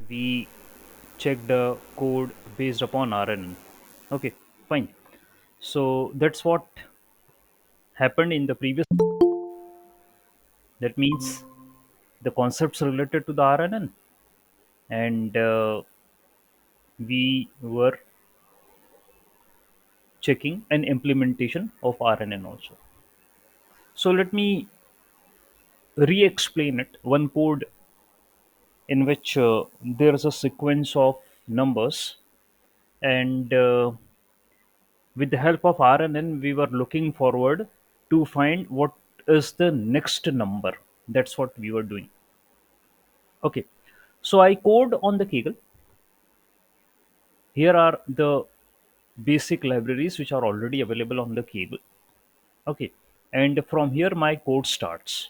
We check the code based upon RNN. Okay, fine. So that's what happened in the previous. That means the concepts related to the RNN, and we were checking an implementation of RNN also. So let me re-explain it. One code in which there is a sequence of numbers, and with the help of RNN, we were looking forward to find what is the next number. That's what we were doing. Okay, so I code on the Kaggle. Here are the basic libraries which are already available on the Kaggle. Okay, and from here my code starts.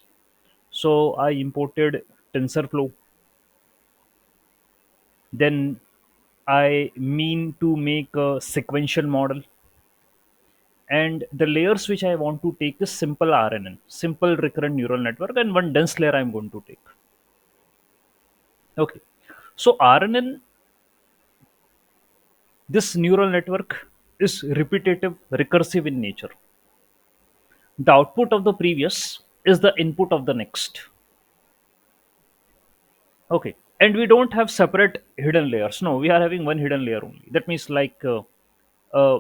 So I imported TensorFlow. Then I mean to make a sequential model, and the layers which I want to take is simple RNN, simple recurrent neural network, and one dense layer I'm going to take. Okay, so RNN, this neural network is repetitive, recursive in nature. The output of the previous is the input of the next. Okay, and we don't have separate hidden layers. No, we are having one hidden layer only. That means like a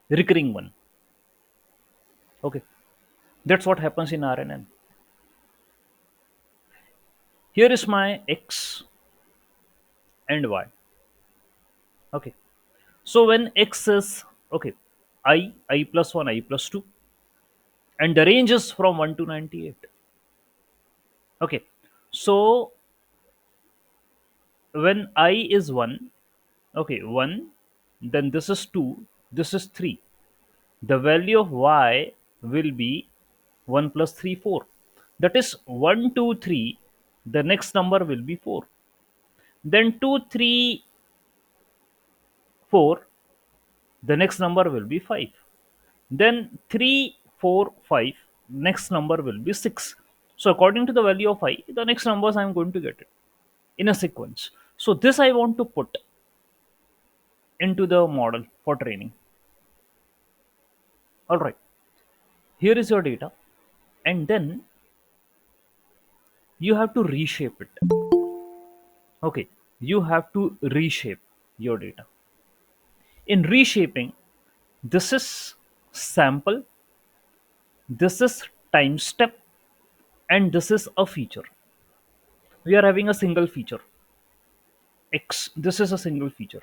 recurring one. Okay, that's what happens in RNN. Here is my X and Y. Okay, so when X is okay, I plus 1, I plus 2, and the range is from 1 to 98. Okay, so when I is 1, okay, 1, then this is 2, this is 3. The value of Y will be 1 plus 3, 4. That is 1, 2, 3. The next number will be 4. Then 2, 3, 4. The next number will be 5. Then 3, 4, 5. Next number will be 6. So according to the value of I, the next numbers I am going to get it in a sequence. So this I want to put into the model for training. All right. Here is your data, and then you have to reshape it. Okay. You have to reshape your data. In reshaping, this is sample, this is time step, and this is a feature. We are having a single feature. X, this is a single feature.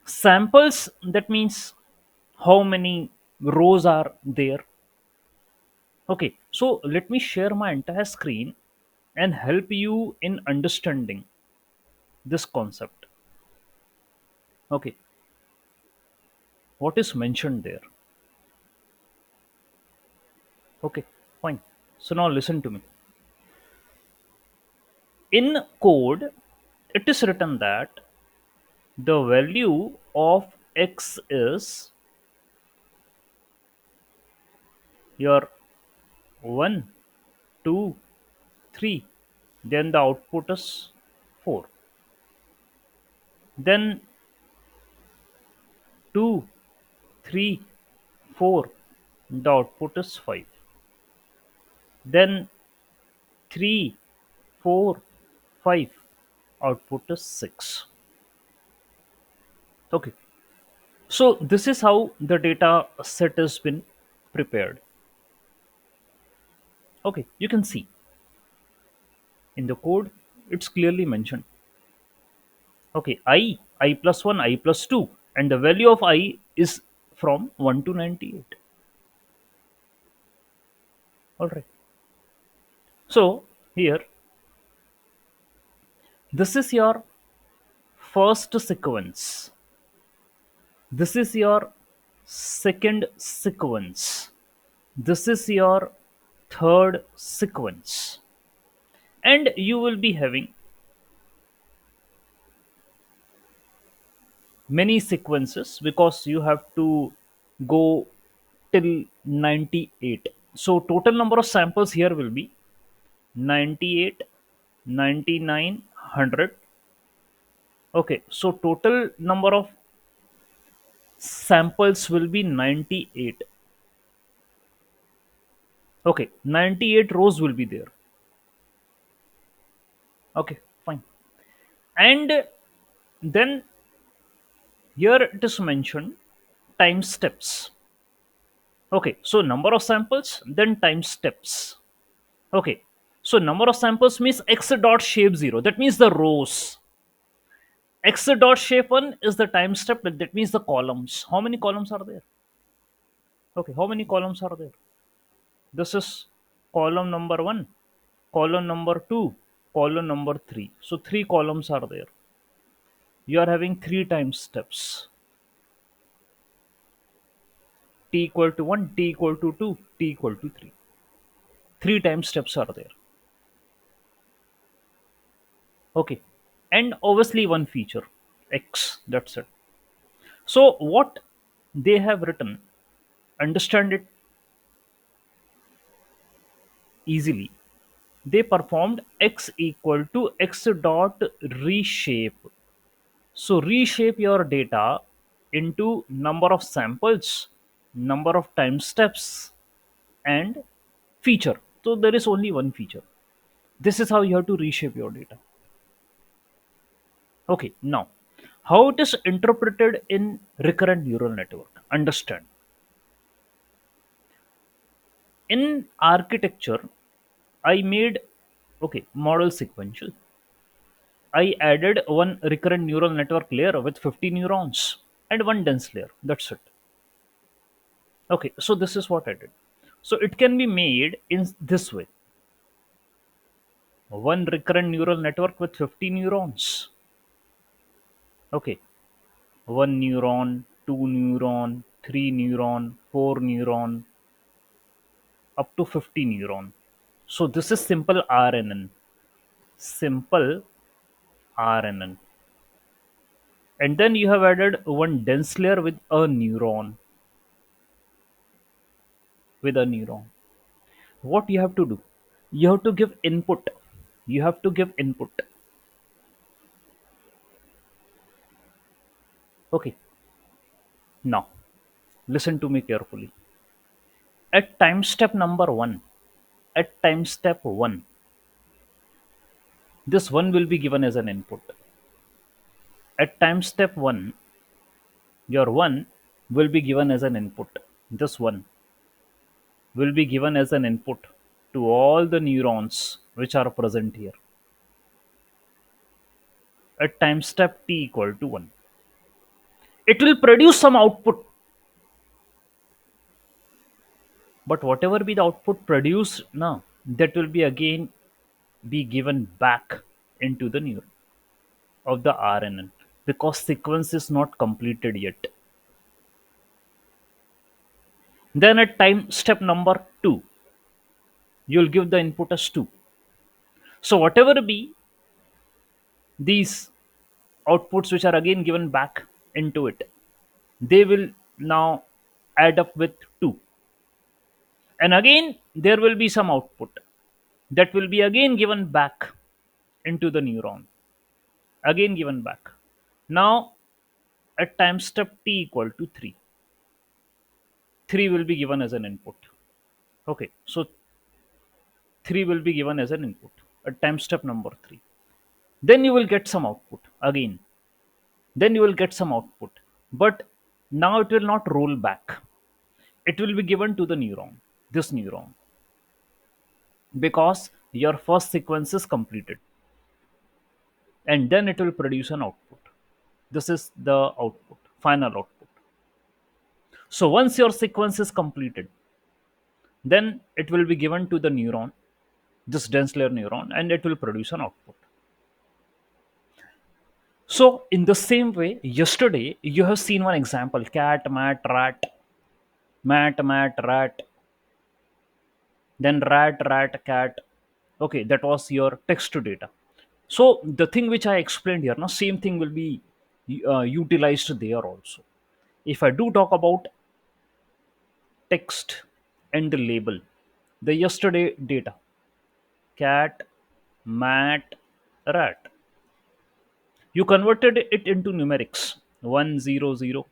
Samples, that means how many rows are there. Okay, so let me share my entire screen and help you in understanding this concept. Okay, what is mentioned there? Okay, fine. So now listen to me. In code, it is written that the value of X is your 1, 2, 3. Then the output is 4. Then 2, 3, 4. The output is 5. Then 3, 4, 5. Output is 6. Okay. So this is how the data set has been prepared. Okay. You can see in the code, it's clearly mentioned. Okay. I plus 1, I plus 2. And the value of I is from 1 to 98. All right. So here, this is your first sequence. This is your second sequence. This is your third sequence. And you will be having many sequences because you have to go till 98. So total number of samples here will be 98. 99, 100. Okay, so total number of samples will be 98. Okay, 98 rows will be there. Okay, fine. And then here it is mentioned time steps. Okay, so number of samples, then time steps. Okay, so number of samples means x dot shape 0. That means the rows. X dot shape 1 is the time step. That means the columns. How many columns are there? Okay, how many columns are there? This is column number 1, column number 2, column number 3. So 3 columns are there. You are having 3 time steps. T equal to 1, T equal to 2, T equal to 3. 3 time steps are there. Okay, and obviously one feature, X. That's it. So what they have written, understand it easily. They performed X equal to X dot reshape. So reshape your data into number of samples, number of time steps, and feature. So there is only one feature. This is how you have to reshape your data. Okay, now how it is interpreted in recurrent neural network. Understand. In architecture, I made okay model sequential. I added one recurrent neural network layer with 50 neurons and one dense layer. That's it. Okay, so this is what I did. So it can be made in this way: one recurrent neural network with 50 neurons. Okay, one neuron, two neuron, three neuron, four neuron, up to 50 neuron. So this is simple RNN. Simple RNN. And then you have added one dense layer with a neuron. What you have to do? You have to give input. You have to give input. Okay, now listen to me carefully. At time step number 1, at time step 1, this 1 will be given as an input. At time step 1, your 1 will be given as an input. This 1 will be given as an input to all the neurons which are present here. At time step t equal to 1, it will produce some output, but whatever be the output produced now, that will be again be given back into the neuron of the RNN, because sequence is not completed yet. Then at time step number 2, you'll give the input as 2. So whatever be these outputs which are again given back into it, they will now add up with 2. And again there will be some output that will be again given back into the neuron, again given back. Now at time step t equal to 3, 3 will be given as an input. Okay, so 3 will be given as an input at time step number 3. Then you will get some output again. Then you will get some output. But now it will not roll back. It will be given to the neuron, this neuron, because your first sequence is completed. And then it will produce an output. This is the output, final output. So once your sequence is completed, then it will be given to the neuron, this dense layer neuron, and it will produce an output. So, in the same way, yesterday you have seen one example: cat, mat, rat, then rat, cat. Okay, that was your text to data. So, the thing which I explained here, now same thing will be utilized there also. If I do talk about text and the label, the yesterday data: cat, mat, rat. You converted it into numerics: 100,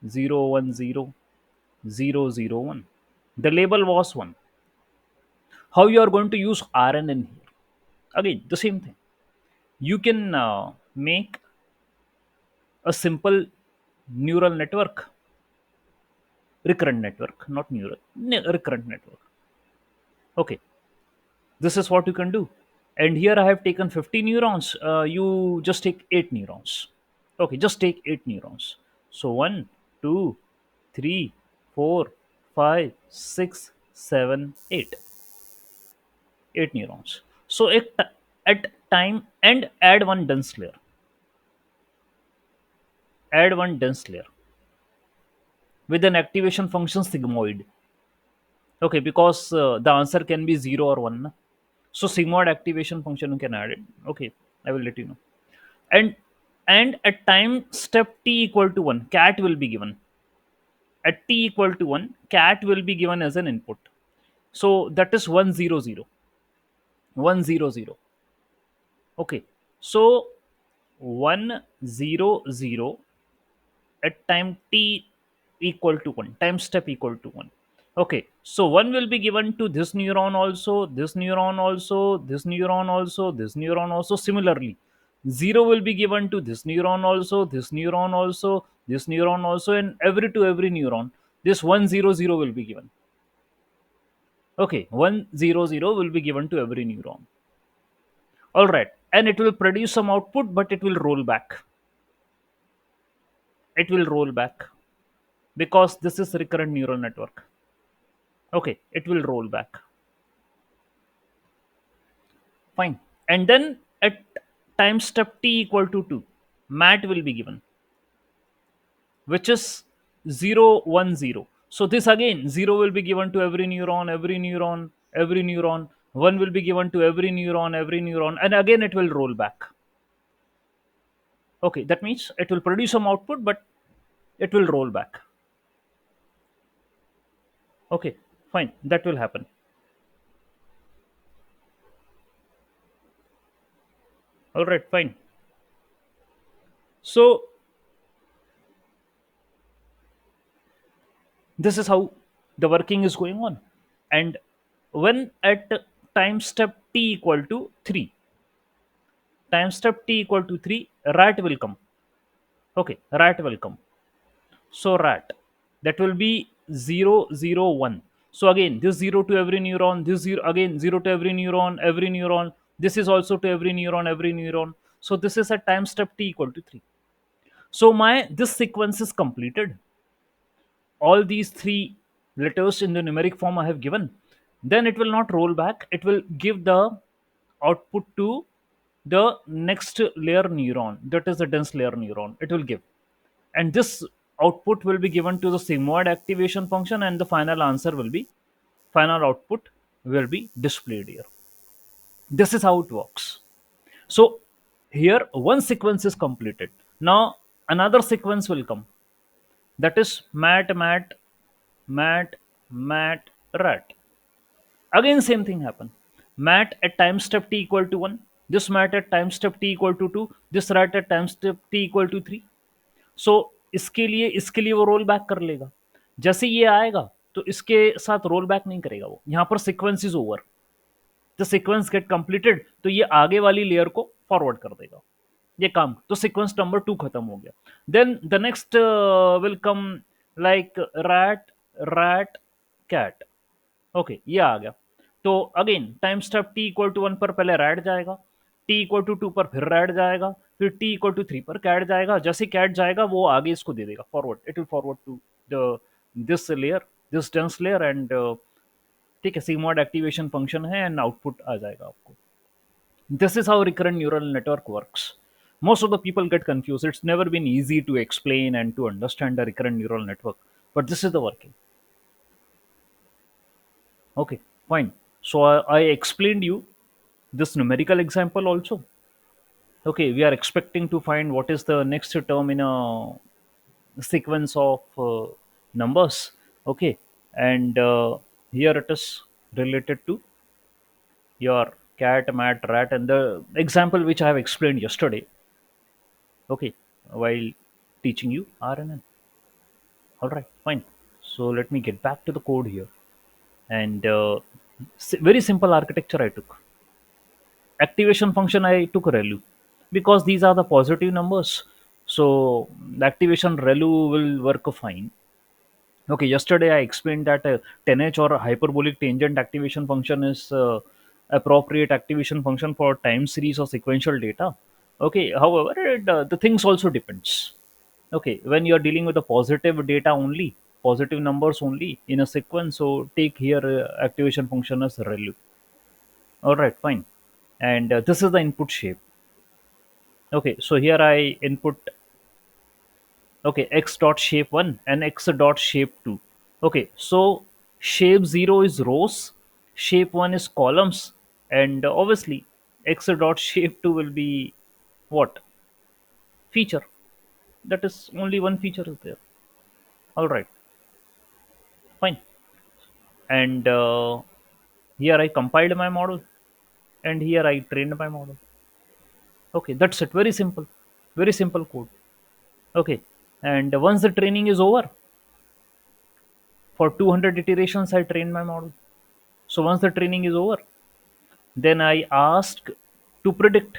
010, 001. The label was 1. How you are going to use Rn in here? Again, the same thing. You can make a simple neural network, recurrent network, not neural, recurrent network. Okay, this is what you can do. And here I have taken 50 neurons. You just take 8 neurons. Okay, just take 8 neurons. So one, 2, 3, 4, 5, 6, 7, 8. 8 neurons. So at time and add one dense layer. Add one dense layer with an activation function sigmoid. Okay, because the answer can be 0 or 1. Na? So sigmoid activation function you can add it. Okay, I will let you know. And at time step t equal to 1, cat will be given. At t equal to 1, cat will be given as an input. So that is 100. 100. Okay. So 100 at time t equal to 1, time step equal to 1. Okay, so 1 will be given to this neuron also, this neuron also, this neuron also, this neuron also. Similarly, 0 will be given to this neuron also, this neuron also, this neuron also, and every to every neuron this 100 will be given. Okay, 100 will be given to every neuron. All right, and it will produce some output, but it will roll back. It will roll back because this is recurrent neural network. Okay, it will roll back. Fine. And then at time step t equal to 2, mat will be given, which is 010. So this again, 0 will be given to every neuron, every neuron, every neuron. 1 will be given to every neuron, and again it will roll back. Okay, that means it will produce some output, but it will roll back. Okay, fine. That will happen. All right, fine. So this is how the working is going on. And when at time step t equal to 3, time step t equal to 3, rat will come. Okay, rat will come. So rat, that will be 001. So again, this 0 to every neuron, this 0 again, 0 to every neuron, this is also to every neuron. So this is at time step t equal to 3. So my this sequence is completed. All these three letters in the numeric form I have given, then it will not roll back. It will give the output to the next layer neuron, that is the dense layer neuron. It will give, and this output will be given to the sigmoid activation function, and the final answer will be, final output will be displayed here. This is how it works. So here one sequence is completed. Now another sequence will come, that is mat, mat, rat. Again, same thing happen. Mat at time step t equal to 1. This mat at time step t equal to 2. This rat at time step t equal to 3. सो इसके लिए वो roll back कर लेगा. जैसे ये आएगा तो इसके साथ रोल बैक नहीं करेगा वो. यहाँ पर sequence is over, the sequence gate completed, तो ये आगे वाली लेयर को फॉरवर्ड कर देगा. ये काम, तो सीक्वेंस नंबर 2 खत्म हो गया. Then the next will come like rat, rat, cat. Okay, ये आ गया. तो again time step T equal to 1 पर पहले रैट जाएगा, टी इक्वल टू 2 पर फिर रैट जाएगा, फिर टी इक्वल टू 3 पर कैट जाएगा. जैसे कैट जाएगा वो आगे इसको दे देगा forward, it will forward to the this layer, this dense layer, and ठीक है, सीमॉड एक्टिवेशन फंक्शन है एंड आउटपुट आ जाएगा आपको. This is how recurrent neural network works. Most of the people get confused. It's never been easy to explain and to understand the recurrent neural network, but this is the working. Okay, fine. So I explained you this numerical example also. Okay, we are expecting to find what is the next term in a sequence of numbers. Okay, and here it is related to your cat, mat, rat, and the example which I have explained yesterday. Okay, while teaching you RNN. All right, fine. So let me get back to the code here. And very simple architecture I took. Activation function I took relu because these are the positive numbers. So the activation relu will work fine. Okay, yesterday I explained that 10h or hyperbolic tangent activation function is appropriate activation function for time series or sequential data. Okay, however, the things also depends. Okay, when you are dealing with the positive data only, positive numbers only in a sequence, so take here activation function as relu. All right, fine. And this is the input shape. Okay, so here I input, okay, x dot shape 1 and x dot shape 2. Okay, so shape 0 is rows, shape 1 is columns, and obviously x dot shape 2 will be what? Feature. That is only one feature is there. All right, fine. And here I compiled my model, and here I trained my model. Okay, that's it. Very simple code. Okay, and once the training is over, for 200 iterations, I trained my model. So once the training is over, then I asked to predict.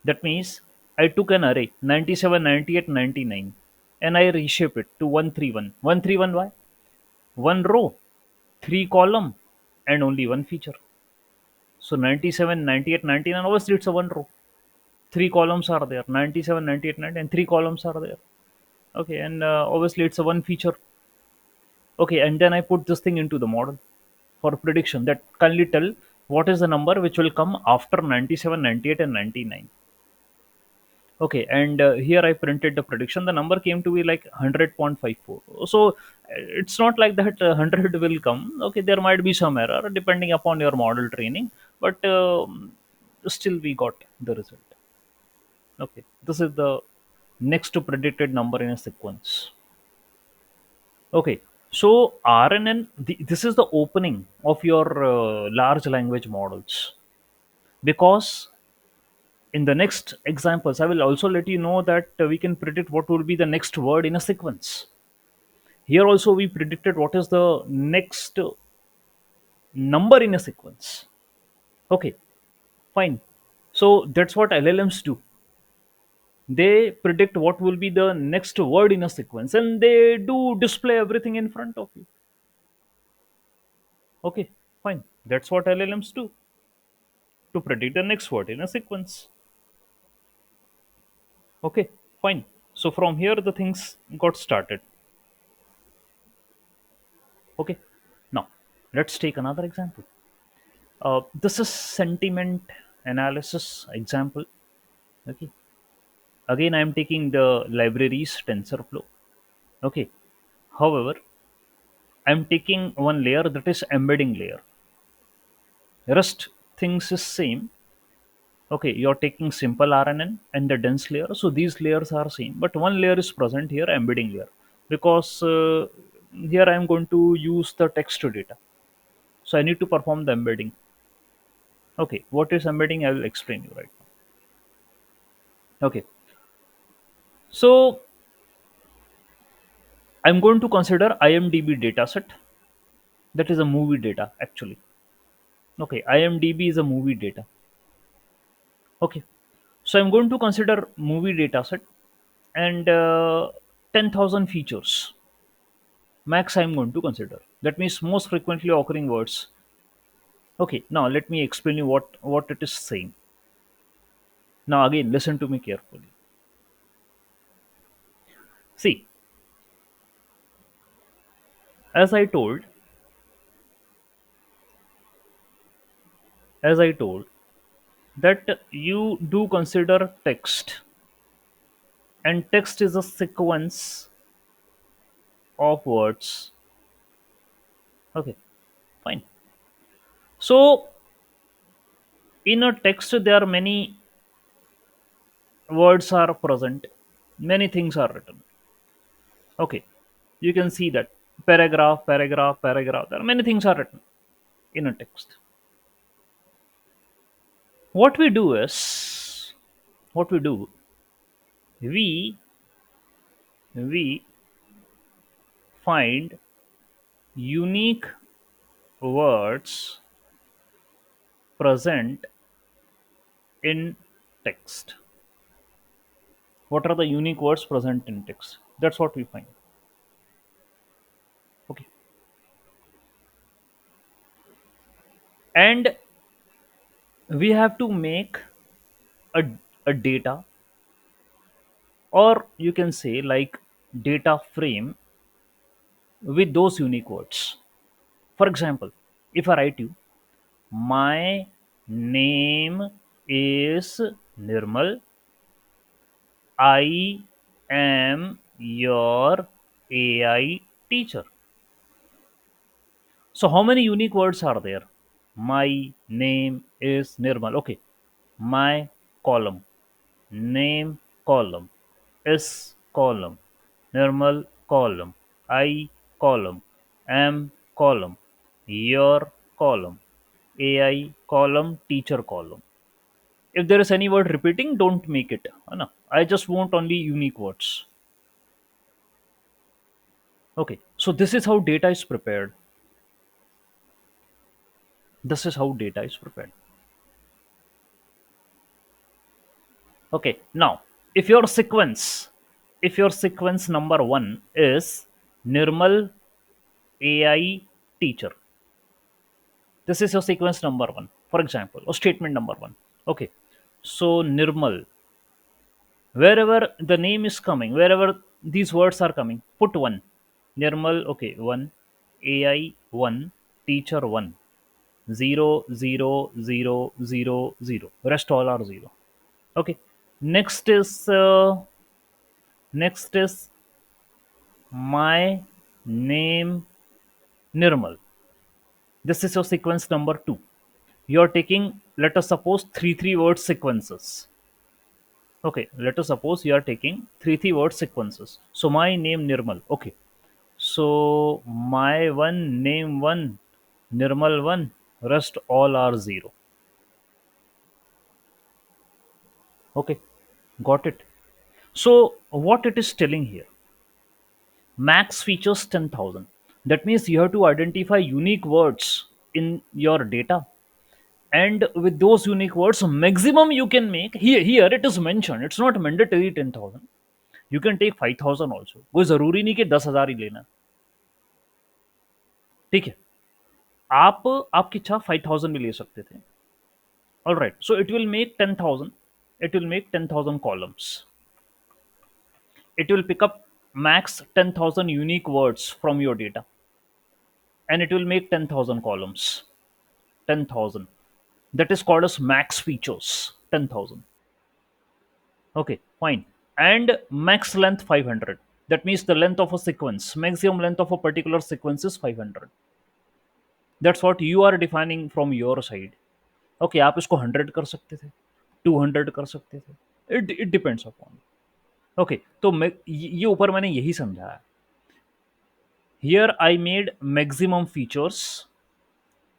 That means I took an array 97, 98, 99, and I reshape it to 131. 131 why? One row, three column, and only one feature. So 97, 98, 99, obviously it's a one row. Three columns are there 97, 98, 90, and three columns are there. Okay, and obviously it's a one feature. Okay, and then I put this thing into the model for prediction that kindly tell what is the number which will come after 97, 98, and 99. Okay, and here I printed the prediction. The number came to be like 100.54. So it's not like that 100 will come. Okay, there might be some error depending upon your model training, but still we got the result. Okay, this is the next predicted number in a sequence. Okay, so RNN, this is the opening of your large language models, because in the next examples, I will also let you know that we can predict what will be the next word in a sequence. Here also we predicted what is the next number in a sequence. Okay, fine. So that's what LLMs do. They predict what will be the next word in a sequence, and they do display everything in front of you. Okay, fine. That's what LLMs do, to predict the next word in a sequence. Okay, fine. So from here the things got started. Okay, now let's take another example. This is sentiment analysis example. Okay, again I am taking the libraries TensorFlow. Okay, however, I am taking one layer, that is embedding layer. Rest things is same. Okay, you're taking simple RNN and the dense layer, so these layers are same, but one layer is present here, embedding layer, because here I am going to use the text data, so I need to perform the embedding. Okay, what is embedding? I will explain you right now. Okay, so I'm going to consider IMDb dataset. That is a movie data actually. Okay, IMDb is a movie data. Okay, so I'm going to consider movie dataset, and 10,000 features max I'm going to consider. That means most frequently occurring words. Okay, now let me explain you what it is saying. Now again, listen to me carefully. See, as I told, as I told that you do consider text, and text is a sequence of words. Okay, fine. So in a text there are many words are present, many things are written. Okay, you can see that paragraph, paragraph, paragraph, there are many things are written in a text. What we do is, what we do, we we find unique words present in text. What are the unique words present in text? That's what we find. Okay. And we have to make a, a data, or you can say like data frame with those unique words. For example, if I write you, my name is Nirmal, I am your AI teacher. So how many unique words are there? My name is Nirmal. Okay. My column. Name column. Is column. Nirmal column. I column. Am column. Your column. AI column. Teacher column. If there is any word repeating, don't make it. है ना? I just want only unique words. Okay. So this is how data is prepared. This is how data is prepared. Okay, now if your sequence number one is Nirmal AI teacher, this is your sequence number one, for example, or statement number one. Okay, so Nirmal, wherever the name is coming, wherever these words are coming, put one. Nirmal, okay, one, AI one, teacher one, zero, zero, zero, zero, zero. Rest all are zero. Okay, next is next is my name Nirmal. This is your sequence number two. You are taking, let us suppose, three word sequences. Okay, let us suppose you are taking three word sequences. So my name Nirmal. Okay, so my one name one, Nirmal one, rest all are zero. Okay, got it. So what it is telling here? Max features 10,000. That means you have to identify unique words in your data, and with those unique words maximum you can make, here it is mentioned, it's not mandatory 10,000. You can take 5,000 also, कोई जरूरी नहीं कि 10,000 ही लेना. ठीक है, आप आपकी इच्छा 5,000 भी ले सकते थे. All right, so it will make 10,000, it will make 10,000 columns. It will pick up max 10,000 unique words from your data, and it will make 10,000 columns. 10,000, that is called as max features. 10,000. Okay, fine. And max length 500. That means the length of a sequence, maximum length of a particular sequence is 500. That's what you are defining from your side. Okay, आप इसको 100 कर सकते थे, 200 कर सकते थे. It depends upon. Okay, तो मैं ये ऊपर मैंने यही समझा है. Here I made maximum features,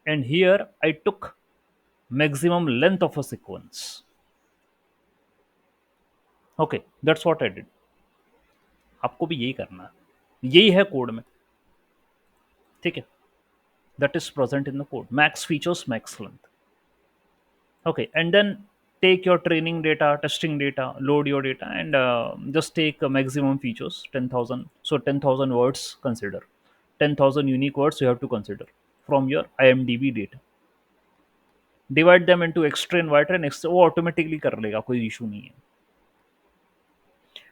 and here I took maximum length of a sequence. Okay, that's what I did. आपको भी यही करना है, यही है कोड में. ठीक है, that is present in the code. Max features, max length. Okay, and then take your training data, testing data, load your data, and just take maximum features 10,000. So 10,000 words consider, 10,000 unique words you have to consider from your IMDb data. Divide them into extra inverter and extra, वो automatically कर लेगा, कोई issue नहीं है.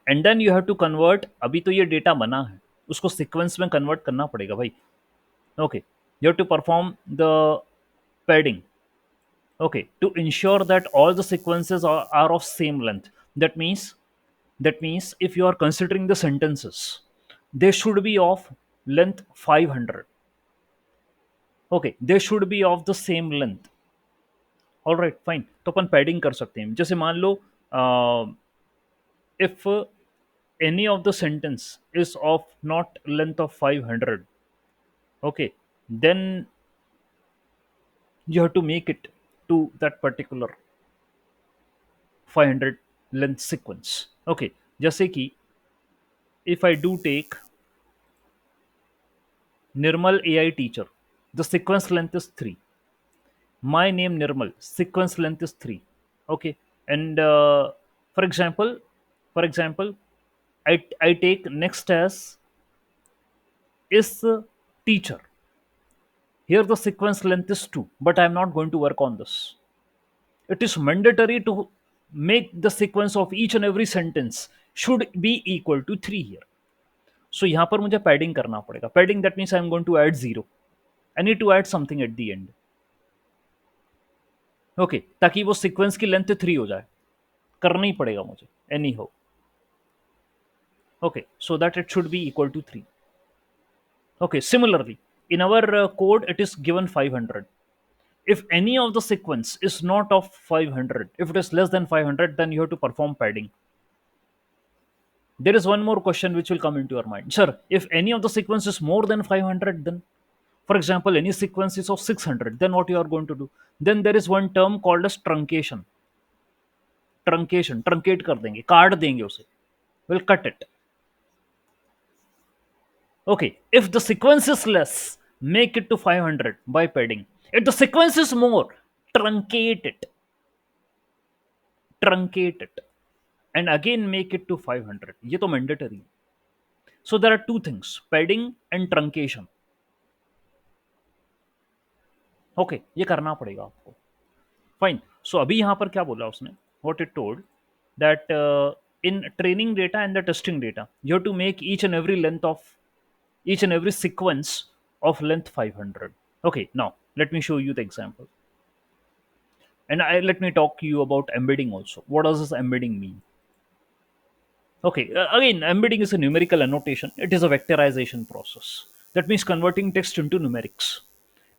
And then you have to convert, अभी तो ये data बना है, उसको sequence में convert करना पड़ेगा भाई. Okay, you have to perform the padding. Okay, to ensure that all the sequences are of same length. That means if you are considering the sentences, they should be of length 500. Okay, they should be of the same length. All right, fine. तो अपन padding कर सकते हैं. जैसे मान लो if any of the sentence is of not length of 500, okay, then you have to make it to that particular. 500 length sequence. Okay, जैसे कि if I do take Nirmal AI teacher, the sequence length is 3. My name Nirmal, sequence length is 3. Okay, and for example, for example, I take next as is teacher. Here the sequence length is 2, but I am not going to work on this. It is mandatory to make the sequence of each and every sentence should be equal to 3 here. So यहाँ पर मुझे padding करना पड़ेगा. Padding, that means I am going to add 0. I need to add something at the end. Okay, ताकि वो sequence की length 3 हो जाए. करना ही पड़ेगा मुझे anyhow. Okay, so that it should be equal to 3. Okay, similarly, in our code, it is given 500. If any of the sequence is not of 500, if it is less than 500, then you have to perform padding. There is one more question which will come into your mind. Sir, if any of the sequence is more than 500, then, for example, any sequence is of 600, then what you are going to do? Then there is one term called as truncation. Truncate कर देंगे, काट देंगे उसे. We'll cut it. Okay, if the sequence is less, make it to 500 by padding. If the sequence is more, truncate it. Truncate it. And again make it to 500. ये तो mandatory. So there are two things, padding and truncation. Okay, ये करना पड़ेगा आपको. Fine. So अभी यहाँ पर क्या बोला उसने? What it told that in training data and the testing data, you have to make each and every sequence of length 500. Okay, now let me show you the example. And let me talk to you about embedding also. What does this embedding mean? Okay, again, embedding is a numerical annotation. It is a vectorization process. That means converting text into numerics.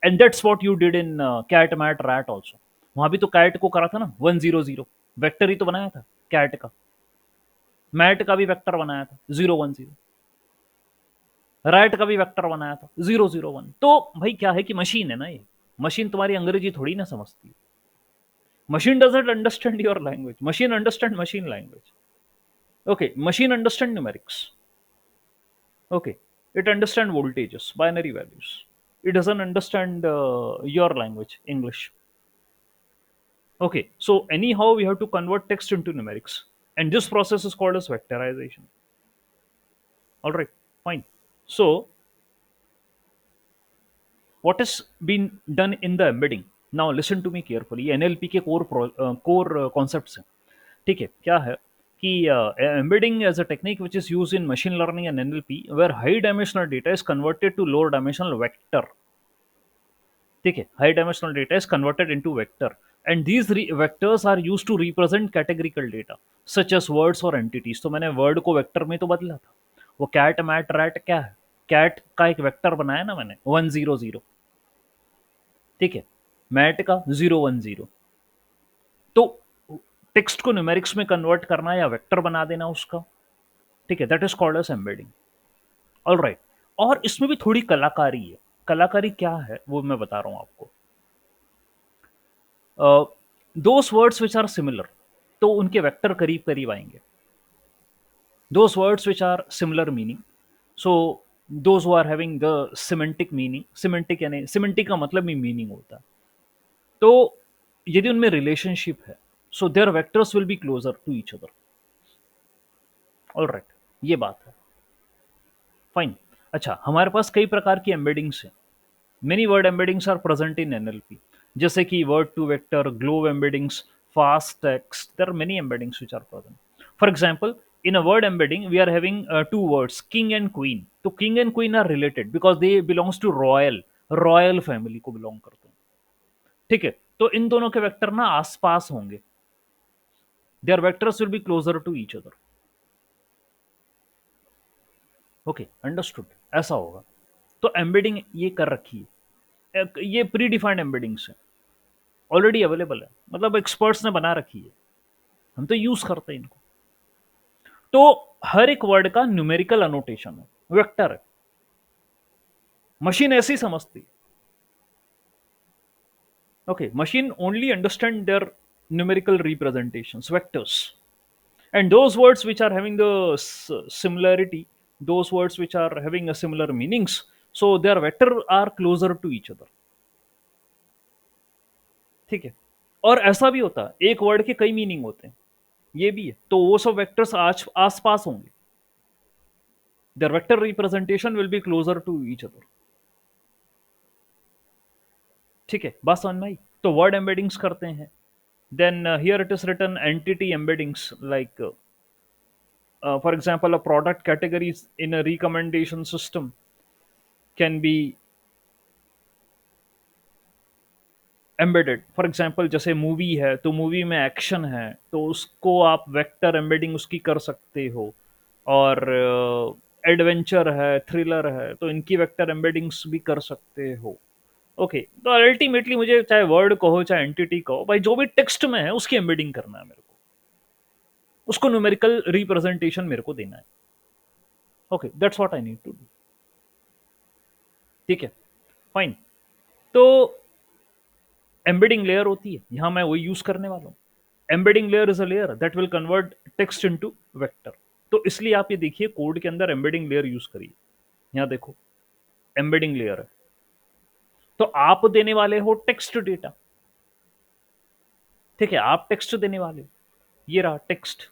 And that's what you did in cat, mat, rat also. वहां भी तो cat को करा था ना 100. Vector ही तो बनाया था कैट का. मैट का भी वेक्टर बनाया था 010. रैट का भी वेक्टर बनाया था 001. तो भाई क्या है कि मशीन है ना ये. मशीन तुम्हारी अंग्रेजी थोड़ी ना समझती. Machine doesn't understand your language. Machine understand machine language. Okay, machine understand numerics. Okay, it understand voltages, binary values. It doesn't understand your language, English. Okay, so anyhow, we have to convert text into numerics, and this process is called as vectorization. All right, fine. So, what has been done in the embedding? Now, listen to me carefully. NLP के core concepts हैं. ठीक है, क्या है कि embedding as a technique which is used in machine learning and NLP, where high dimensional data is converted to lower dimensional vector. ठीक है, high dimensional data is converted into vector, and these vectors are used to represent categorical data such as words or entities. तो मैंने word को vector में तो बदला था. वो cat, mat, rat क्या है? cat का एक vector बनाया ना मैंने 100. ठीक है, mat का 010. तो टेक्स्ट को न्यूमेरिक्स में कन्वर्ट करना या वेक्टर बना देना उसका. ठीक है, that is called as embedding. All right. और इसमें भी थोड़ी कलाकारी है. कलाकारी क्या है वो मैं बता रहा हूं आपको. Those words which are similar, तो उनके वेक्टर करीब करीब आएंगे. Those words which are similar meaning, so those who are having the semantic meaning. Semantic यानी सिमेंटिक का मतलब ही मीनिंग होता है. तो यदि उनमें रिलेशनशिप है, so their vectors will be closer to each other. All right, ये बात है. फाइन. अच्छा, हमारे पास कई प्रकार की एम्बेडिंग्स हैं. Many word embeddings are present in NLP, जैसे कि word to vector, GloVe embeddings, fast text. There are many embeddings which are present. For example, in a word embedding we are having two words, king and queen. तो king and queen are related because they belongs to royal family को belong करते हैं. ठीक है, तो इन दोनों के vector ना आसपास होंगे. their vectors will be closer to each other. Okay, understood. ऐसा होगा. तो एम्बेडिंग ये कर रखी है. ये प्री डिफाइंड एम्बेडिंग्स है, ऑलरेडी अवेलेबल है. मतलब एक्सपर्ट्स ने बना रखी है, हम तो यूज करते हैं इनको. तो हर एक वर्ड का न्यूमेरिकल अनोटेशन है, वेक्टर है. मशीन ऐसी समझती. Okay, machine only understand their numerical representations, vectors. And those words which are having the similarity, those words which are having a similar meanings, so their vector are closer to each other. ठीक है, और ऐसा भी होता है एक word के कई मीनिंग होते हैं, ये भी है, तो वो सब वेक्टर्स आज आस पास होंगे, their vector representation will be closer to each other. ठीक है, बात समझ में आई? तो वर्ड एम्बेडिंग्स करते हैं. Then here it is written entity embeddings, like for example, a product categories in a recommendation system can be embedded. For example जैसे movie है, तो मूवी में एक्शन है, तो उसको आप वेक्टर एम्बेडिंग उसकी कर सकते हो. और एडवेंचर है, थ्रिलर है, तो इनकी वेक्टर एम्बेडिंग्स भी कर सकते हो. ओके, तो अल्टीमेटली मुझे चाहे वर्ड कहो चाहे एंटिटी कहो, भाई जो भी टेक्स्ट में है उसकी एम्बेडिंग करना है मेरे को, उसको न्यूमेरिकल रिप्रेजेंटेशन मेरे को देना है. Okay, that's what I need to do. ठीक है, फाइन. तो एम्बेडिंग लेयर होती है, यहां मैं वही यूज करने वाला हूं. Embedding layer is a layer that will convert text into vector. तो इसलिए आप ये देखिए कोड के अंदर एम्बेडिंग लेयर यूज करिए. यहां देखो, एम्बेडिंग लेयर है, तो आप देने वाले हो टेक्स्ट डेटा. ठीक है, आप टेक्स्ट देने वाले हो, ये रहा text,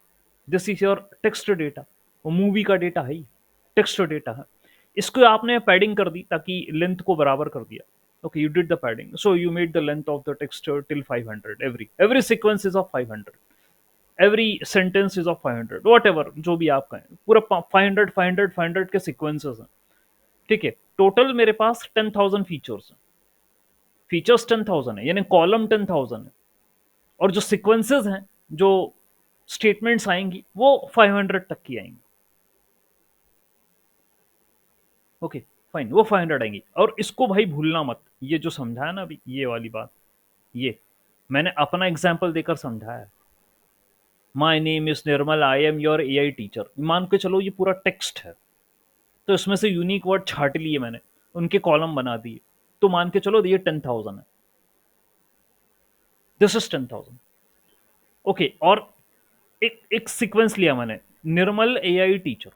this is your text data. वो मूवी का डेटा है, टेक्स्ट डेटा है. इसको आपने पैडिंग कर दी ताकि लेंथ को बराबर कर दिया. Okay, you did the padding, so you made the length of the text till 500. Every sequence is of 500, every sentence is of 500, whatever जो भी आप कहें, पूरा 500 500 500 के सीक्वेंसेस हैं. ठीक है, टोटल मेरे पास 10,000 फीचर्स हैं. फीचर्स 10,000 है, यानी कॉलम 10,000 है, और जो सीक्वेंसेस हैं, जो स्टेटमेंट्स आएंगी वो 500 तक की आएंगी. ओके, फाइन, वो 500 आएंगी. और इसको भाई भूलना मत, ये जो समझाया ना अभी, ये वाली बात, ये मैंने अपना एग्जाम्पल देकर समझाया. My name is Nirmal, I am your AI teacher. मान के चलो ये पूरा टेक्स्ट है, तो इसमें से यूनिक वर्ड छाट लिए मैंने, उनके कॉलम बना दिए, तो मान के चलो ये 10,000 है. This is 10,000. ओके, और एक एक सीक्वेंस लिया मैंने, निर्मल AI टीचर.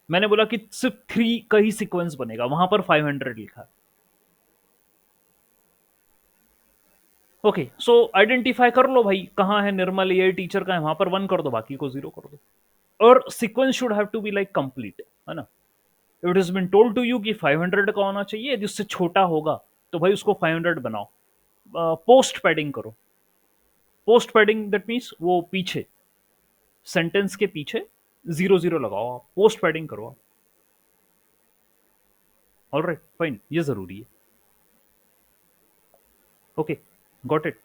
मैंने बोला कि सिर्फ 3 का ही सीक्वेंस बनेगा, वहां पर 500 लिखा. ओके, सो आइडेंटिफाई कर लो भाई कहाँ है निर्मल AI टीचर का है, वहां पर 1 कर दो, बाकी को 0 कर दो. और sequence should have to be like complete, है ना. It is been told to you कि 500 का होना चाहिए, जिससे छोटा होगा तो भाई उसको 500 बनाओ. पोस्ट पैडिंग करो. पोस्ट पैडिंग दैट मीन्स वो पीछे, सेंटेंस के पीछे 0 0 लगाओ, आप पोस्ट पैडिंग करो आप. ऑलराइट, फाइन, ये जरूरी है. Okay, got it.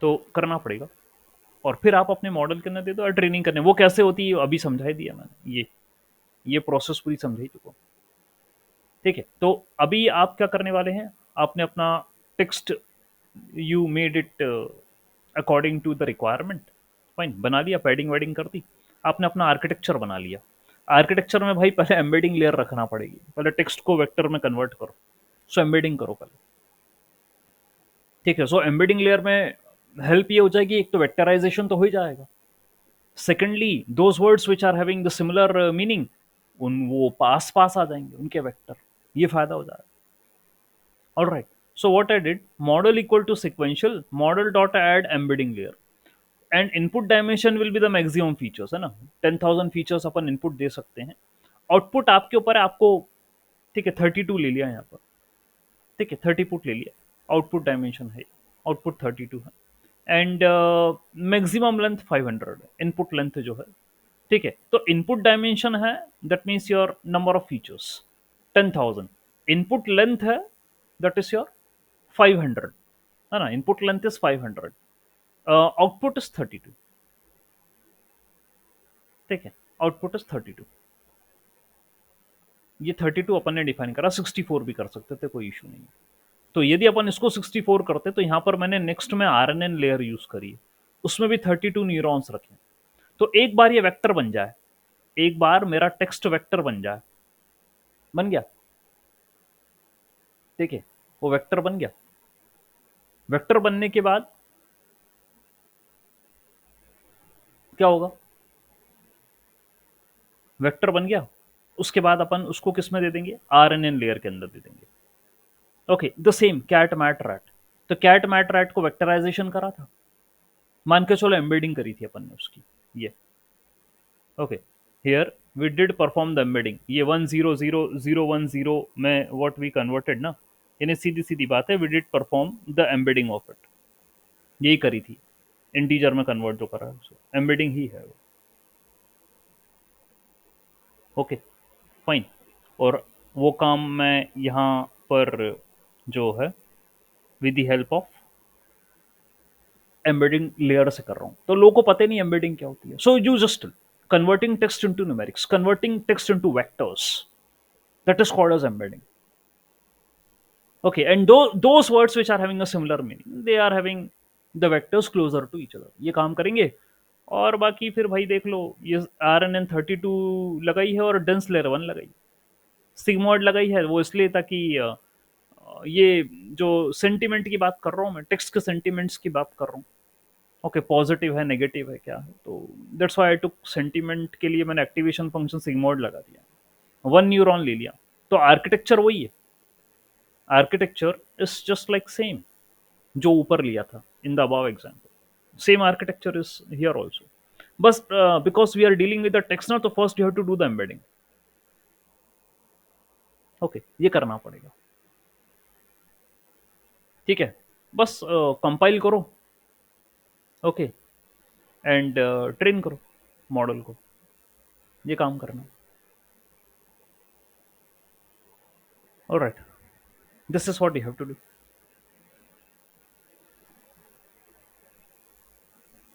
तो करना पड़ेगा, और फिर आप अपने मॉडल के अंदर दे दो, और ट्रेनिंग करने वो कैसे होती है अभी समझा ही दिया मैंने, ये प्रोसेस पूरी समझाई चुका. ठीक है, तो अभी आप क्या करने वाले हैं, आपने अपना text, you made it according to the requirement, fine, बना लिया, पैडिंग वेडिंग कर दी, आपने अपना आर्किटेक्चर बना लिया. आर्किटेक्चर में भाई पहले एम्बेडिंग लेयर रखना पड़ेगी, पहले टेक्स्ट को वेक्टर में कन्वर्ट करो, सो एम्बेडिंग करो पहले. ठीक है, सो एम्बेडिंग लेयर में हेल्प ये हो जाएगी, एक तो वेक्टराइजेशन तो हो ही जाएगा. Secondly, those words which are having the similar meaning, उन वो पास पास आ जाएंगे उनके वेक्टर, ये फायदा हो जाएगा. All right. So what I did, model equal to sequential, model dot add embedding layer, and input dimension will be the maximum features, है ना. 10,000 फीचर्स अपन इनपुट दे सकते हैं. आउटपुट आपके ऊपर है, आपको. ठीक है, 32 ले लिया यहाँ पर. ठीक है, 30 पुट ले लिया, आउटपुट डायमेंशन है, आउटपुट 32 है. एंड मैक्सिमम लेंथ 500 है, इनपुट लेंथ जो है. ठीक है, तो इनपुट डायमेंशन है, that means your number of features 10,000. Input length है, दैट इज योर 500, है ना. Input length is 500, output is 32. ठीक है, आउटपुट इज 32. ये 32 अपन ने डिफाइन करा, 64 भी कर सकते थे, कोई इशू नहीं. तो यदि अपन इसको 64 करते, तो यहां पर मैंने नेक्स्ट में RNN लेयर यूज करी, उसमें भी 32 न्यूरॉन्स रखे. तो एक बार ये वेक्टर बन जाए, एक बार मेरा टेक्स्ट वेक्टर बन जाए, बन गया. ठीक है, वो वेक्टर बन गया. वेक्टर बनने के बाद क्या होगा? वेक्टर बन गया। उसके बाद अपन उसको किस में दे देंगे? RNN लेयर के अंदर दे देंगे। Okay, the same cat mat rat. तो कैट मैट रैट को वेक्टराइजेशन करा था, मान के चलो एम्बेडिंग करी थी अपन ने उसकी, ये। Okay, here we did perform the embedding, ये 100,010 में व्हाट वी कन्वर्टेड ना, यानी सीधी सीधी बात है, we did perform the embedding of it, यही करी थी। इंटीजर में कन्वर्ट जो करा है एम्बेडिंग ही है वो। Okay, fine. और वो काम मैं यहाँ पर जो है with the help of embedding layer से कर रहा हूँ, तो लोगों को पता ही नहीं एम्बेडिंग क्या होती है। So you just converting text into numerics, converting text into vectors, that is called as embedding. Okay, and those words which are having a similar meaning, they are having the vectors closer to each other, ये काम करेंगे। और बाकी फिर भाई देख लो, ये RNN32 लगाई है और डेंस लेयर 1 लगाई, सिग्मॉइड लगाई है, वो इसलिए ताकि ये जो सेंटिमेंट की बात कर रहा हूँ मैं, टेक्स्ट के सेंटिमेंट्स की बात कर रहा हूँ। ओके, पॉजिटिव है, नेगेटिव है, क्या है, तो that's why I took sentiment के लिए मैंने एक्टिवेशन फंक्शन सिग्मॉइड लगा दिया, 1 न्यूरॉन ले लिया। तो आर्किटेक्चर वही है, architecture is just like same जो ऊपर लिया था in the above example, same architecture is here also. बस because we are dealing with the text ना, तो first you have to do the embedding. Okay, ये करना पड़ेगा, ठीक है। बस कंपाइल करो, ओके, एंड ट्रेन करो मॉडल को, ये काम करना। Alright, this is what you have to do.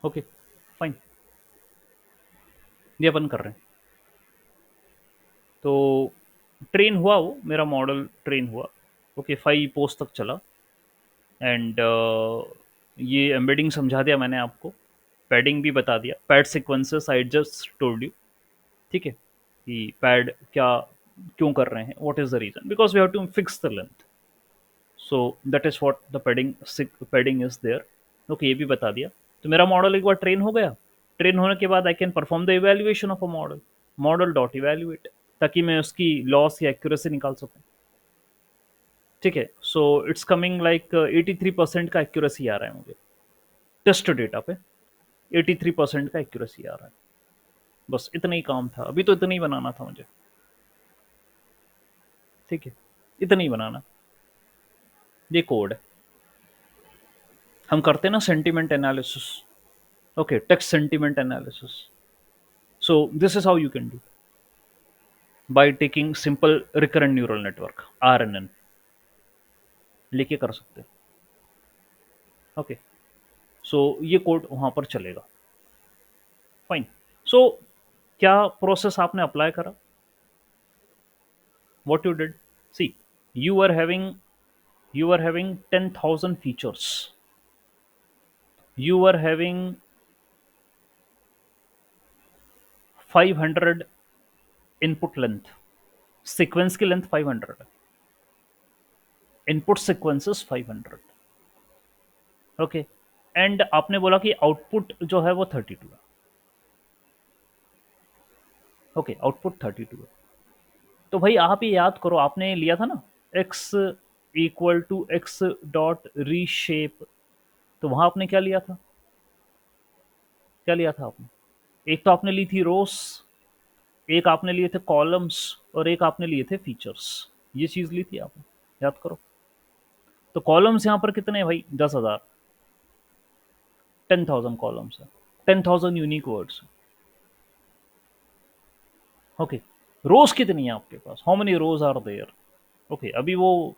Okay, fine, ये अपन कर रहे हैं। तो ट्रेन हुआ, वो मेरा मॉडल ट्रेन हुआ। ओके, 5 पोस्ट तक चला, एंड ये एम्बेडिंग समझा दिया मैंने आपको, पैडिंग भी बता दिया, pad sequences I just told you, ठीक है, कि पैड क्या क्यों कर रहे हैं, what is the reason, because we have to fix the length, so that is what the padding is there. Okay, ये भी बता दिया। तो मेरा मॉडल एक बार ट्रेन हो गया, ट्रेन होने के बाद I can perform the evaluation of a model, model dot evaluate, ताकि मैं उसकी लॉस या एक्यूरेसी निकाल सकूं, ठीक है। सो इट्स कमिंग लाइक 83% का एक्यूरेसी आ रहा है मुझे टेस्ट डेटा पे, 83% का एक्यूरेसी आ रहा है। बस इतना ही काम था, अभी तो इतना ही बनाना था मुझे, ठीक है, इतना ही बनाना। ये कोड है, हम करते हैं ना sentiment analysis, okay, text sentiment analysis. So this is how you can do, by taking simple recurrent neural network RNN लेके कर सकते हैं। ओके, सो ये कोड वहां पर चलेगा, फाइन। सो क्या प्रोसेस आपने अप्लाई करा, what you did? See, you were having you were having 10,000 features, you were having 500 input length, sequence की length 500, input sequences 500, okay, and आपने बोला कि आउटपुट जो है वो 32 है। ओके, आउटपुट 32 है। तो भाई आप ये याद करो, आपने लिया था ना x equal to X dot reshape, तो वहां आपने क्या लिया था, क्या लिया था आपने? एक तो आपने ली थी रोस, एक आपने लिए थे कॉलम्स, और एक आपने लिए थे फीचर्स, ये चीज ली थी आपने, याद करो। तो कॉलम्स यहाँ पर कितने हैं भाई? 10,000, 10,000 कॉलम्स है, 10,000 यूनिक वर्ड्स। ओके, रोज कितनी है आपके पास? How many rows are there? Okay, अभी वो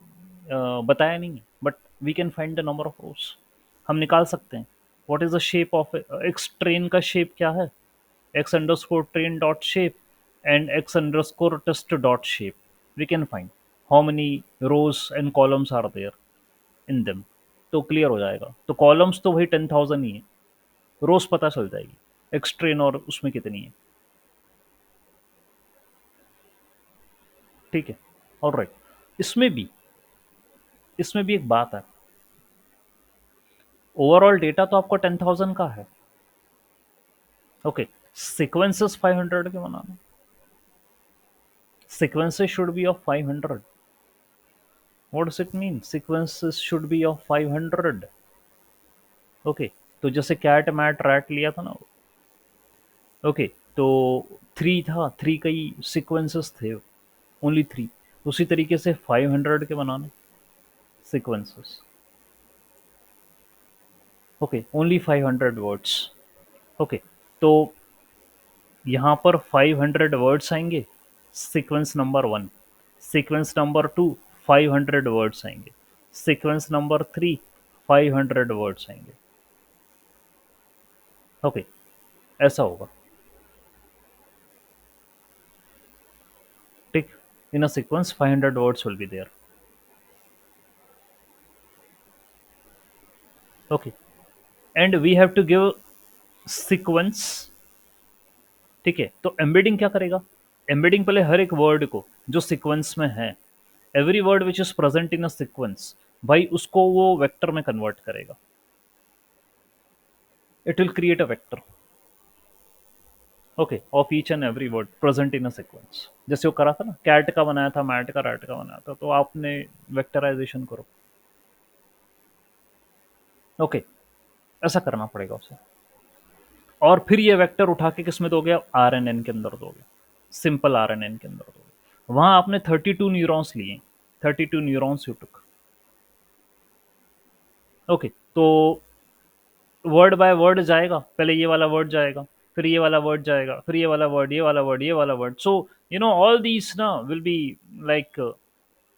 बताया नहीं है, but we can find the number of rows, हम निकाल सकते हैं। What is the shape of x train का शेप क्या है? X underscore train dot shape and x underscore test dot shape, we can find how many rows and columns are there in them, तो clear हो जाएगा। तो columns तो वही 10,000 ही है, रोज पता चल जाएगी एक्स ट्रेन और उसमें कितनी है, ठीक है। और राइट, इसमें भी इसमें भी एक बात है, ओवरऑल डेटा तो आपको 10,000 का है, ओके, सीक्वेंसेस 500 के बनाना, sequences should be of 500. What does it mean sequences should be of 500? Okay, तो जैसे कैट मैट रैट लिया था ना. ओके, तो थ्री था, थ्री कई सीक्वेंसेस थे, ओनली थ्री. उसी तरीके से 500 के बनाना sequences. Okay, only 500 words. Okay, तो यहाँ पर 500 वर्ड्स आएंगे, sequence number one. Sequence number two 500 words आएंगे. सीक्वेंस नंबर थ्री 500 वर्ड्स आएंगे. ओके, ऐसा होगा. ठीक, in a sequence 500 words will be there. Okay, and we have to give sequence. ठीक है, तो एम्बेडिंग क्या करेगा? एम्बेडिंग पहले हर एक वर्ड को जो सीक्वेंस में है, every word which is present in a sequence, भाई उसको वो वेक्टर में कन्वर्ट करेगा. It will create a vector. Okay, of each and every word present in a sequence. जैसे वो करा था ना, कैट का बनाया था, मैट का, रैट का बनाया था, तो आपने वेक्टराइजेशन करो. ओके, ऐसा करना पड़ेगा उसे. और फिर ये वेक्टर उठा के किस में दोगे? आर एन एन के अंदर दोगे, सिंपल आर एन एन के अंदर दोगे. वहां आपने 32 न्यूरॉन्स लिए, 32 न्यूरॉन्स यू टुक. ओके, तो वर्ड बाय वर्ड जाएगा, पहले ये वाला वर्ड जाएगा, फिर ये वाला वर्ड जाएगा, फिर ये वाला वर्ड, ये वाला वर्ड, ये वाला word. So you know all these ना विल बी लाइक.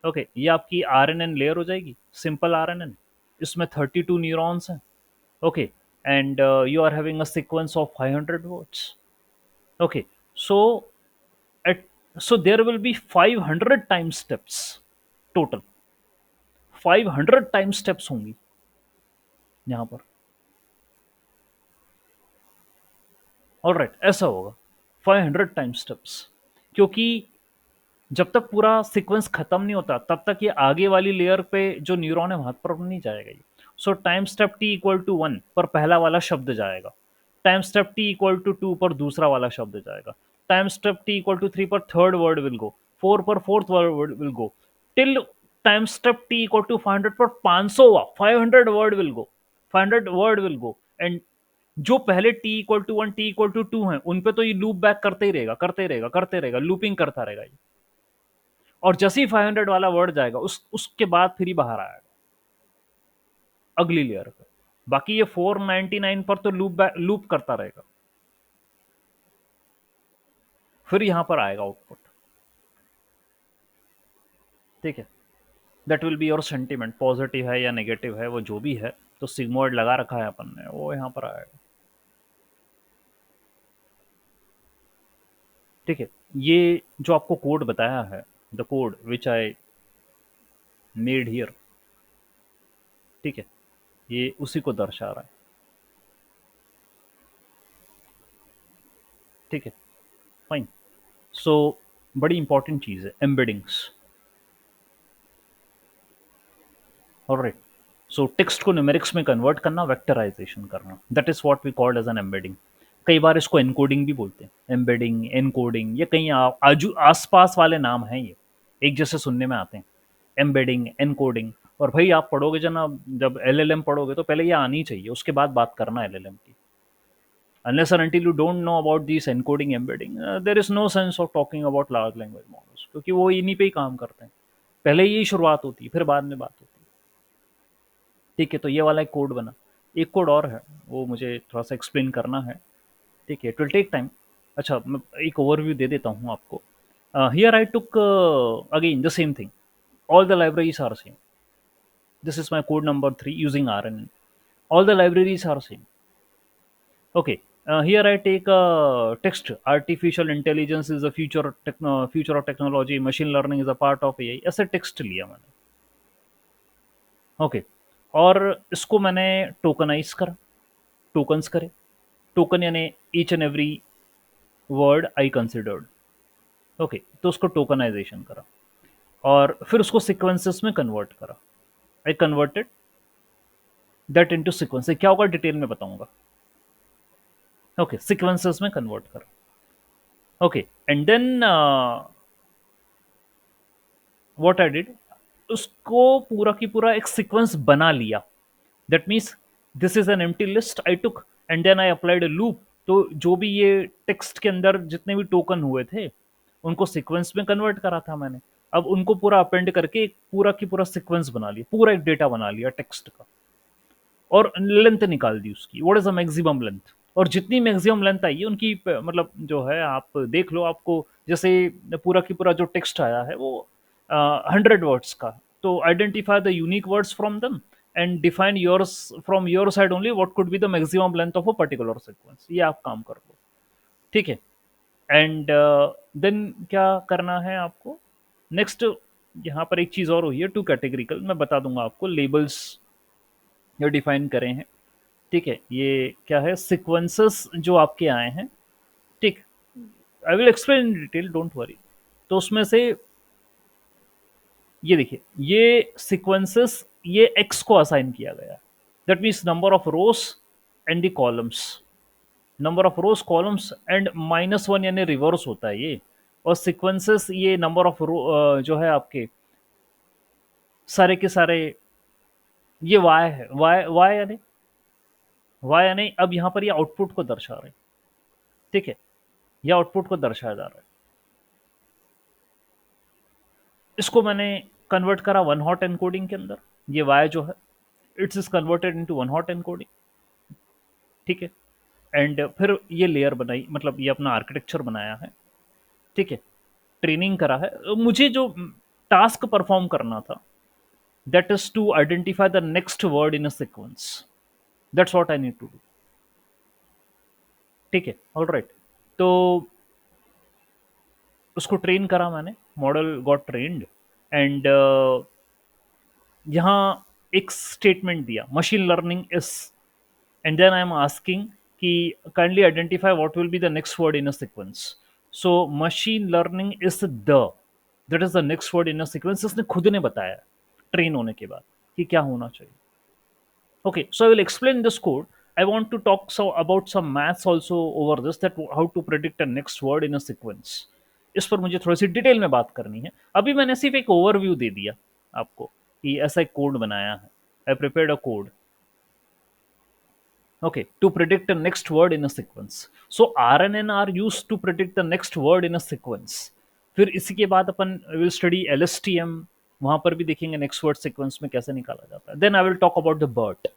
ओके, ये आपकी आर एन एन लेयर हो जाएगी, सिंपल आर एन एन. इसमें 32 न्यूरॉन्स हैं. Okay, and you are having a sequence of 500 words. Okay, so at so there will be 500 time steps total. 500 time steps होंगी यहां पर. All right, ऐसा होगा 500 time steps. क्योंकि जब तक पूरा सीक्वेंस खत्म नहीं होता तब तक ये आगे वाली लेयर पे जो न्यूरॉन है वहां पर नहीं जाएगा ये. So time step T equal to 1 पर पहला वाला शब्द जाएगा. Time step T equal to 2 पर दूसरा वाला शब्द जाएगा. Time step T equal to 3 पर थर्ड वर्ड विल गो. 4 पर fourth word will go. Till time step T equal to 500 पर 500 500 word will go. 500 word will go. And जो पहले T equal to 1 T equal to 2 है उन पे तो ये लूप बैक करते ही रहेगा, करते रहेगा, करते रहेगा, लूपिंग करता रहेगा ये. और जैसे ही 500 वाला वर्ड जाएगा उसके बाद फिर ही बाहर आएगा अगली लेयर पे. बाकी ये 499 पर तो लूप करता रहेगा. फिर यहां पर आएगा आउटपुट. ठीक है, that will be your sentiment, positive है या नेगेटिव है वो जो भी है, तो सिग्मोइड लगा रखा है अपन ने, वो यहां पर आएगा. ठीक है, ये जो आपको कोड बताया है, the code which I made here, ठीक है, ये उसी को दर्शा रहा है. ठीक है, फाइन. सो बड़ी इंपॉर्टेंट चीज है एम्बेडिंग्स. ऑलराइट, सो टेक्स्ट को न्यूमेरिक्स में कन्वर्ट करना, वेक्टराइजेशन करना, that is what we called as an embedding. कई बार इसको एनकोडिंग भी बोलते हैं, एम्बेडिंग, एनकोडिंग, ये कहीं आजू आसपास वाले नाम हैं, ये एक जैसे सुनने में आते हैं, एम्बेडिंग, एनकोडिंग. और भाई आप पढ़ोगे जब एलएलएम पढ़ोगे तो पहले ये आनी चाहिए, उसके बाद बात करना एलएलएम की. Unless and until you don't know about these encoding embedding, there is no sense of talking about large language models, क्योंकि वो इन्हीं पे ही काम करते हैं. पहले यही शुरुआत होती है, फिर बाद में बात होती है. ठीक है, तो ये वाला एक कोड बना. एक कोड और है, वो मुझे थोड़ा सा एक्सप्लेन करना है. ठीक है, इट विल टेक टाइम. अच्छा, मैं एक ओवरव्यू दे देता हूँ आपको. Here I took again the same thing, all the libraries are same. This is my code number 3 using RNN. All the libraries are same. Okay. Here I take a text. Artificial intelligence is the future of technology. Machine learning is a part of AI. ऐसे text लिया मैंने. Okay, और इसको मैंने tokenise करा, tokens करे. Token यानी each and every word I considered. Okay, तो उसको टोकनाइजेशन करा और फिर उसको सीक्वेंसेस में कन्वर्ट करा. I converted that into sequence. क्या होगा डिटेल में बताऊंगा. ओके, सीक्वेंसेस में कन्वर्ट कर। Okay, and then what I did, उसको पूरा की पूरा एक सीक्वेंस बना लिया। That means this is an empty list I took and then I applied a loop. तो जो भी ये टेक्स्ट के अंदर जितने भी टोकन हुए थे उनको सीक्वेंस में कन्वर्ट करा था मैंने। अब उनको पूरा अपेंड करके एक पूरा की पूरा सीक्वेंस बना लिया, पूरा एक डेटा बना लिया टेक्स्ट का, और लेंथ निकाल दी उसकी, what is the maximum length. और जितनी मैक्सिमम लेंथ आई है उनकी मतलब जो है आप देख लो, आपको जैसे पूरा की पूरा जो टेक्स्ट आया है वो 100 वर्ड्स का, तो identify the unique words from them and define yours from your side only what could be the maximum length of a particular sequence. ये आप काम कर लो, ठीक है। एंड देन क्या करना है आपको नेक्स्ट, यहाँ पर एक चीज और हुई है टू कैटेगरिकल, मैं बता दूंगा आपको। लेबल्स ये डिफाइन करें हैं, ठीक है। ये क्या है, सीक्वेंसेस जो आपके आए हैं, ठीक, I will explain in detail, don't worry. तो उसमें से ये देखिए, ये सीक्वेंसेस ये एक्स को असाइन किया गया है। That means number of rose and the columns, number of rose columns and -1 यानी रिवर्स होता है ये। और सीक्वेंसेस ये नंबर ऑफ रो जो है आपके सारे के सारे, ये वाई है, वाई वाई यानी वाई यानी अब यहाँ पर ये आउटपुट को दर्शा रहे हैं, ठीक है। ये आउटपुट को दर्शाया जा रहा है। इसको मैंने कन्वर्ट करा वन हॉट एनकोडिंग के अंदर। ये वाई जो है it's is converted into one hot encoding, ठीक है। एंड फिर ये लेयर बनाई, मतलब ये अपना आर्किटेक्चर बनाया है, ठीक है। ट्रेनिंग करा है। मुझे जो टास्क परफॉर्म करना था that is to identify the next word in a sequence, that's what I need to do, ठीक है। ऑलराइट, तो उसको ट्रेन करा मैंने, मॉडल गॉट ट्रेन्ड एंड यहाँ एक स्टेटमेंट दिया, machine learning is, and then I'm asking कि kindly identify what will be the next word in a sequence. So machine learning is the, that is the next word in a sequence, इसने खुद ने बताया train होने के बाद कि क्या होना चाहिए। Okay, so I will explain this code. I want to talk about some maths also over this, that how to predict a next word in a sequence. इस पर मुझे थोड़ी सी डिटेल में बात करनी है। अभी मैंने सिर्फ एक ओवरव्यू दे दिया आपको कि ऐसा एक कोड बनाया है। आई prepared a code, okay, to predict the next word in a sequence. So RNN are used to predict the next word in a sequence. फिर इसी के बाद अपन विल स्टडी LSTM, वहां पर भी देखेंगे नेक्स्ट वर्ड सीक्वेंस में कैसे निकाला जाता है। Then I will talk about the BERT,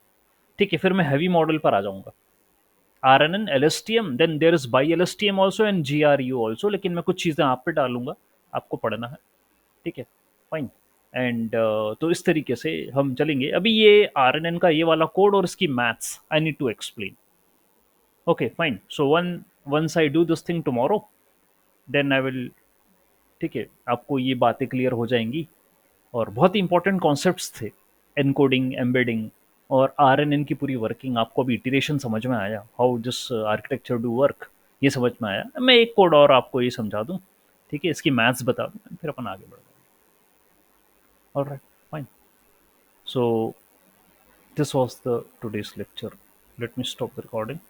ठीक है। फिर मैं हैवी मॉडल पर आ जाऊंगा, RNN LSTM, then there is bi LSTM also and GRU also, लेकिन मैं कुछ चीजें आप पे डालूंगा, आपको पढ़ना है, ठीक है। फाइन। एंड तो इस तरीके से हम चलेंगे। अभी ये RNN का ये वाला कोड और इसकी maths I need to explain. Okay fine, so once I do this thing tomorrow, then I will, ठीक है, आपको ये बातें क्लियर हो जाएंगी। और बहुत ही इंपॉर्टेंट कॉन्सेप्ट्स थे, एनकोडिंग, एम्बेडिंग और RNN की पूरी वर्किंग, आपको अभी इटरेशन समझ में आया, how this architecture do work, ये समझ में आया। मैं एक कोड और आपको ये समझा दूं, ठीक है, इसकी मैथ्स बता दूं, फिर अपन आगे बढ़ जाएंगे। Alright, fine. So this was the today's lecture. Let me stop the recording.